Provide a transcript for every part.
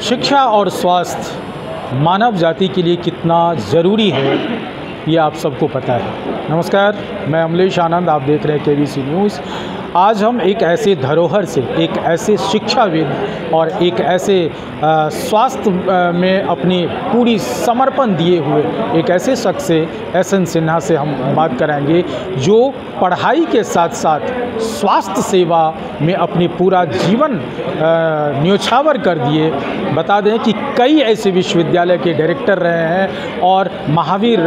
शिक्षा और स्वास्थ्य मानव जाति के लिए कितना ज़रूरी है, ये आप सबको पता है। नमस्कार, मैं अमलेश आनंद, आप देख रहे हैं केबीसी न्यूज़। आज हम एक ऐसे धरोहर से, एक ऐसे शिक्षाविद और एक ऐसे स्वास्थ्य में अपनी पूरी समर्पण दिए हुए एक ऐसे शख्स से, एस.एन. सिन्हा से हम बात कराएंगे, जो पढ़ाई के साथ साथ स्वास्थ्य सेवा में अपनी पूरा जीवन न्योछावर कर दिए। बता दें कि कई ऐसे विश्वविद्यालय के डायरेक्टर रहे हैं और महावीर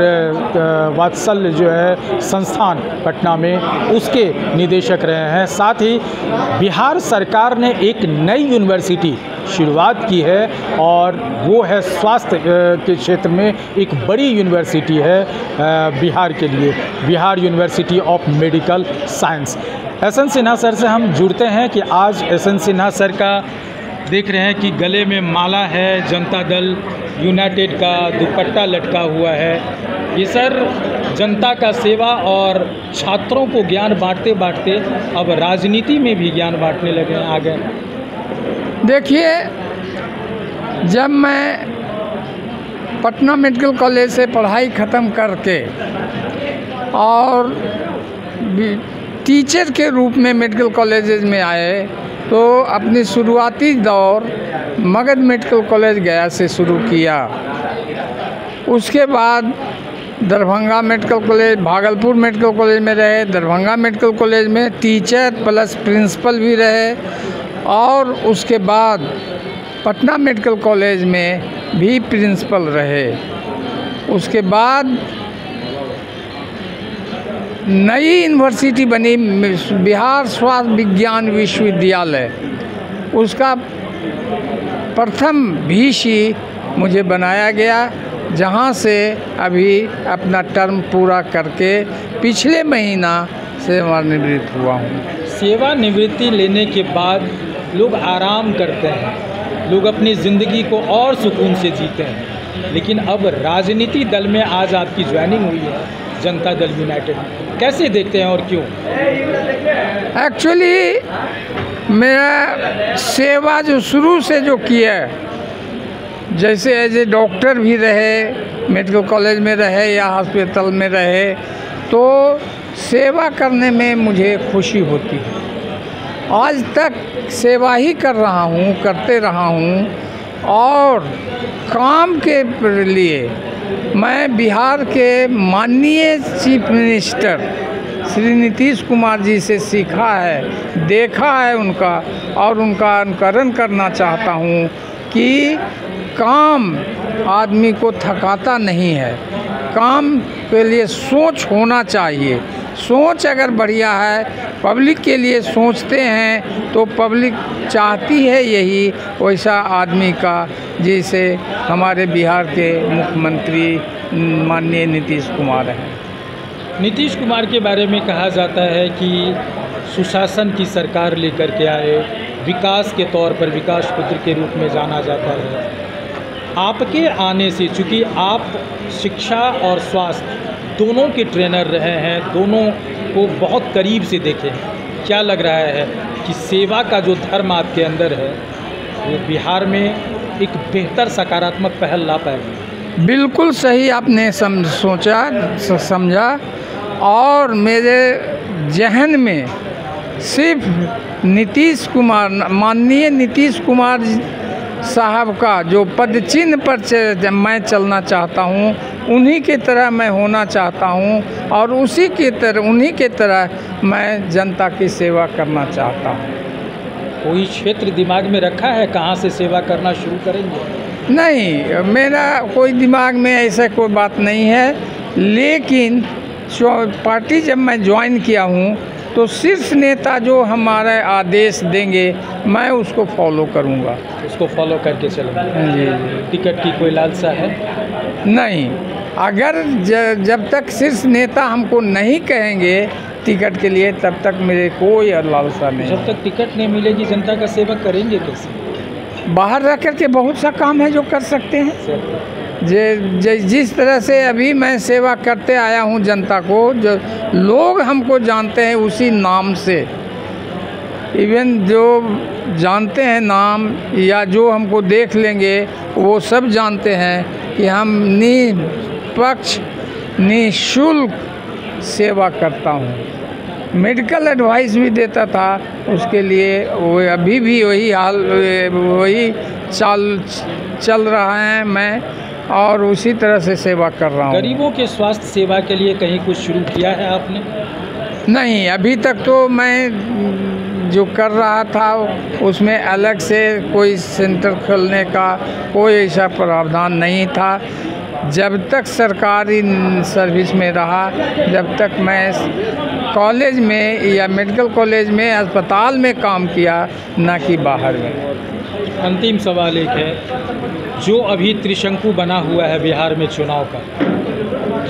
वात्सल्य जो है संस्थान पटना में, उसके निदेशक रहे हैं। साथ ही बिहार सरकार ने एक नई यूनिवर्सिटी शुरुआत की है और वो है स्वास्थ्य के क्षेत्र में एक बड़ी यूनिवर्सिटी है बिहार के लिए, Bihar university of medical science. SN. Sinha sir से हम जुड़ते हैं कि आज एस.एन. सिन्हा सर का देख रहे हैं कि गले में माला है, जनता दल यूनाइटेड का दुपट्टा लटका हुआ है। ये सर जनता का सेवा और छात्रों को ज्ञान बांटते बांटते अब राजनीति में भी ज्ञान बांटने लगे हैं, आ गए। देखिए, जब मैं पटना मेडिकल कॉलेज से पढ़ाई ख़त्म करके और टीचर के रूप में मेडिकल कॉलेजेस में आए, तो अपनी शुरुआती दौर मगध मेडिकल कॉलेज गया से शुरू किया। उसके बाद Darbhanga medical college, Bhagalpur medical college में रहे, दरभंगा मेडिकल कॉलेज में टीचर प्लस प्रिंसिपल भी रहे, और उसके बाद पटना मेडिकल कॉलेज में भी प्रिंसिपल रहे। उसके बाद नई यूनिवर्सिटी बनी, बिहार स्वास्थ्य विज्ञान विश्वविद्यालय, उसका प्रथम VC मुझे बनाया गया, जहां से अभी अपना टर्म पूरा करके पिछले महीना सेवानिवृत्त हुआ हूँ। सेवानिवृत्ति लेने के बाद लोग आराम करते हैं, लोग अपनी ज़िंदगी को और सुकून से जीते हैं, लेकिन अब राजनीति दल में आज आपकी ज्वाइनिंग हुई है, जनता दल यूनाइटेड। कैसे देखते हैं और क्यों? एक्चुअली मेरा सेवा जो शुरू से जो किया, जैसे एज ए डॉक्टर भी रहे, मेडिकल कॉलेज में रहे या हॉस्पिटल में रहे, तो सेवा करने में मुझे खुशी होती है। आज तक सेवा ही कर रहा हूँ, करते रहा हूँ, और काम के लिए मैं बिहार के माननीय चीफ मिनिस्टर श्री नीतीश कुमार जी से सीखा है, देखा है उनका, और उनका अनुकरण करना चाहता हूँ कि काम आदमी को थकाता नहीं है, काम के लिए सोच होना चाहिए। सोच अगर बढ़िया है, पब्लिक के लिए सोचते हैं, तो पब्लिक चाहती है यही वैसा आदमी का, जैसे हमारे बिहार के मुख्यमंत्री माननीय नीतीश कुमार हैं। नीतीश कुमार के बारे में कहा जाता है कि सुशासन की सरकार लेकर के आए, विकास के तौर पर विकास पुत्र के रूप में जाना जाता है। आपके आने से, चूँकि आप शिक्षा और स्वास्थ्य दोनों के ट्रेनर रहे हैं, दोनों को बहुत करीब से देखे हैं, क्या लग रहा है कि सेवा का जो धर्म आपके अंदर है वो बिहार में एक बेहतर सकारात्मक पहल ला पाएगा? बिल्कुल सही आपने समझा, और मेरे जहन में सिर्फ नीतीश कुमार, माननीय नीतीश कुमार साहब का जो पद चिन्ह पर मैं चलना चाहता हूँ, उन्हीं के तरह मैं होना चाहता हूँ, और उन्हीं के तरह मैं जनता की सेवा करना चाहता हूँ। कोई क्षेत्र दिमाग में रखा है कहाँ से सेवा करना शुरू करेंगे? नहीं, मेरा कोई दिमाग में ऐसा कोई बात नहीं है, लेकिन पार्टी जब मैं ज्वाइन किया हूँ, तो शीर्ष नेता जो हमारे आदेश देंगे, मैं उसको फॉलो करूँगा। उसको फॉलो करके चलेंगे? जी। टिकट की कोई लालसा है? नहीं, अगर जब तक शीर्ष नेता हमको नहीं कहेंगे टिकट के लिए, तब तक मेरे कोई लालसा नहीं। जब तक टिकट नहीं मिलेगी, जनता का सेवा करेंगे कैसे? बाहर रह कर के बहुत सा काम है जो कर सकते हैं। जिस तरह से अभी मैं सेवा करते आया हूँ जनता को, जो लोग हमको जानते हैं उसी नाम से, इवन जो जानते हैं नाम या जो हमको देख लेंगे वो सब जानते हैं कि हम निष्पक्ष निःशुल्क सेवा करता हूँ। मेडिकल एडवाइस भी देता था, उसके लिए वो अभी भी वही चल रहा है मैं, और उसी तरह से सेवा कर रहा हूँ। गरीबों के स्वास्थ्य सेवा के लिए कहीं कुछ शुरू किया है आपने? नहीं, अभी तक तो मैं जो कर रहा था उसमें अलग से कोई सेंटर खोलने का कोई ऐसा प्रावधान नहीं था। जब तक सरकारी सर्विस में रहा, जब तक मैं कॉलेज में या मेडिकल कॉलेज में अस्पताल में काम किया, ना कि बाहर में। अंतिम सवाल एक है, जो अभी त्रिशंकु बना हुआ है बिहार में चुनाव का,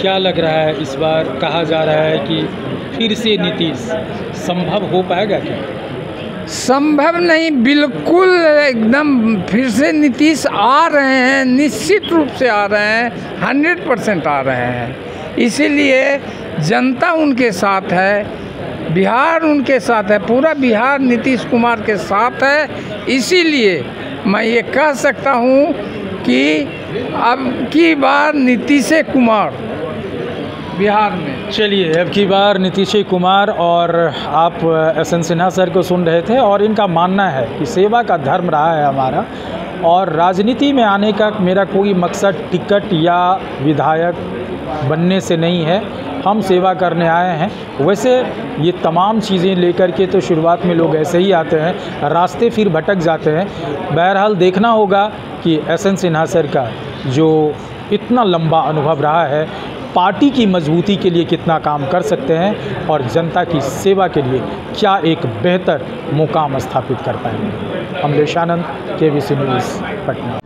क्या लग रहा है इस बार? कहा जा रहा है कि फिर से नीतीश, संभव हो पाएगा क्या? संभव नहीं, बिल्कुल एकदम फिर से नीतीश आ रहे हैं, निश्चित रूप से आ रहे हैं, 100% आ रहे हैं। इसीलिए जनता उनके साथ है, बिहार उनके साथ है, पूरा बिहार नीतीश कुमार के साथ है। इसीलिए मैं ये कह सकता हूँ कि अब की बार नीतीश कुमार बिहार में। चलिए, अब की बार नीतीश कुमार। और आप एस.एन. सिन्हा सर को सुन रहे थे, और इनका मानना है कि सेवा का धर्म रहा है हमारा, और राजनीति में आने का मेरा कोई मकसद टिकट या विधायक बनने से नहीं है, हम सेवा करने आए हैं। वैसे ये तमाम चीज़ें लेकर के तो शुरुआत में लोग ऐसे ही आते हैं, रास्ते फिर भटक जाते हैं। बहरहाल देखना होगा कि एस.एन. सिन्हा सर का जो इतना लंबा अनुभव रहा है, पार्टी की मजबूती के लिए कितना काम कर सकते हैं, और जनता की सेवा के लिए क्या एक बेहतर मुकाम स्थापित कर पाएंगे। अमलेश आनंद, KBC न्यूज़, पटना।